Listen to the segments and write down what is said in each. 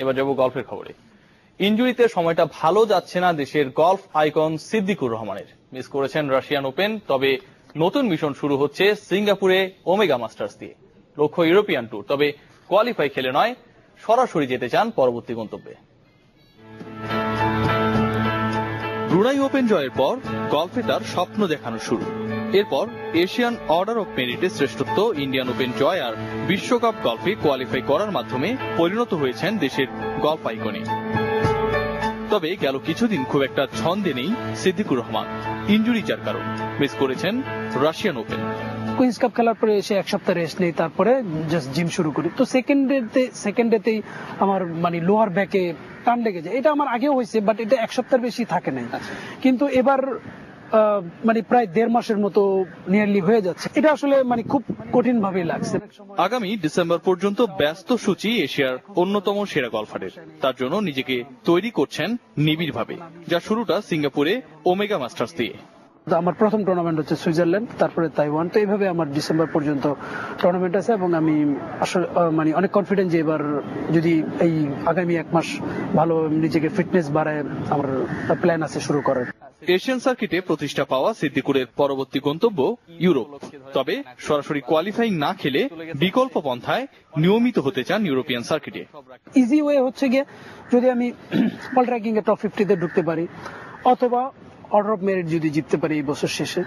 এবার যাব গল্ফের খবরে। ইনজুরিতে সময়টা ভালো যাচ্ছে না দেশের গলফ আইকন সিদ্দিকুর রহমানের। মিস করেছেন রাশিয়ান ওপেন, তবে নতুন মিশন শুরু হচ্ছে সিঙ্গাপুরে ওমেগা মাস্টার্স দিয়ে। লক্ষ্য ইউরোপিয়ান ট্যুর, তবে কোয়ালিফাই খেলে নয়, সরাসরি যেতে চান পরবর্তী গন্তব্যে। ব্রুনাই ওপেন জয়ের পর গলফে তার স্বপ্ন দেখানো শুরু। এরপর এশিয়ান অর্ডার অফ মেরিটে শ্রেষ্ঠত্ব, ইন্ডিয়ান ওপেন জয় আর বিশ্বকাপ গলফে কোয়ালিফাই করার মাধ্যমে পরিণত হয়েছেন দেশের গলফ আইকনে। তবে গেল কিছুদিন খুব একটা ছন্দে নেই সিদ্দিকুর রহমান। ইনজুরি যার কারণ মিস করেছেন রাশিয়ান ওপেন। কুইন্স কাপ খেলার পরে এসে এক সপ্তাহ রেস্ট নেই, তারপরে জাস্ট জিম শুরু করি। তো সেকেন্ড ডেতেই আমার লোয়ার ব্যাকে টান লেগে যায়। এটা আমার আগেও হয়েছে, বাট এটা এক সপ্তাহের বেশি থাকে নাই। কিন্তু এবার প্রায় 1.5 মাসের মতো নিয়ারলি হয়ে যাচ্ছে। এটা আসলে খুব কঠিন ভাবেই লাগছে। আগামী ডিসেম্বর পর্যন্ত ব্যস্ত সূচি এশিয়ার অন্যতম সেরা গলফারের। তার জন্য নিজেকে তৈরি করছেন নিবিড় ভাবে, যা শুরুটা সিঙ্গাপুরে ওমেগা মাস্টার্স দিয়ে। আমার প্রথম টুর্নামেন্ট হচ্ছে সুইজারল্যান্ড, তারপরে তাইওয়ান। তো এইভাবে আমার ডিসেম্বর পর্যন্ত টুর্নামেন্ট আছে এবং আমি আসলে অনেক কনফিডেন্ট যে এবার যদি এই আগামী 1 মাস ভালো নিজেকে ফিটনেস বাড়ায়, আমার প্ল্যান আছে শুরু করার। এশিয়ান সার্কিটে প্রতিষ্ঠা পাওয়া সিদ্দিকুরের পরবর্তী গন্তব্য ইউরোপ। তবে সরাসরি কোয়ালিফাইং না খেলে বিকল্প পন্থায় নিয়মিত হতে চান ইউরোপিয়ান সার্কিটে। ইজি ওয়ে হচ্ছে গিয়ে যদি আমি বল ট্র্যাকিং এ টপ 50 তে ঢুকতে পারি, অথবা অর্ডার অফ মেরিট যদি জিততে পারি এই বছর শেষে,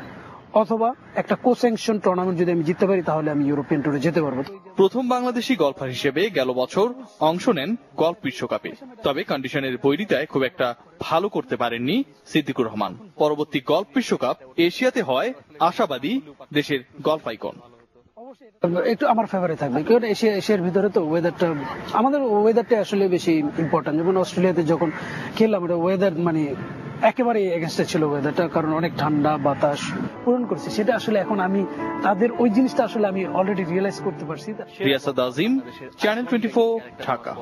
অথবা একটা কো-স্যাংশন টুর্নামেন্ট যদি আমি জিততে পারি, তাহলে আমি ইউরোপিয়ান ট্যুরে যেতে পারবো। প্রথম বাংলাদেশি গলফার হিসেবে গেল বছর অংশ নেন গলফ বিশ্বকাপে। তবে কন্ডিশনের বৈরিতায় খুব একটা ভালো করতে পারেননি সিদ্দিকুর রহমান। পরবর্তী গলফ বিশ্বকাপ এশিয়াতে হয় আশাবাদী দেশের গলফ আইকন। একটু আমার ফেভারিট থাকবে, কারণ এশিয়ার ভিতরে তো আমাদের ওয়েদারটা আসলে বেশি ইম্পর্টেন্ট। যেমন অস্ট্রেলিয়াতে যখন খেললাম, এটা ওয়েদার একেবারে এগেনস্টে ছিল ওয়েদারটা, কারণ অনেক ঠান্ডা বাতাস পূরণ করছে। সেটা আসলে এখন আমি তাদের ওই জিনিসটা আসলে আমি অলরেডি রিয়েলাইজ করতে পারছি। রিয়াসাদ আজিম, চ্যানেল 24, ঢাকা।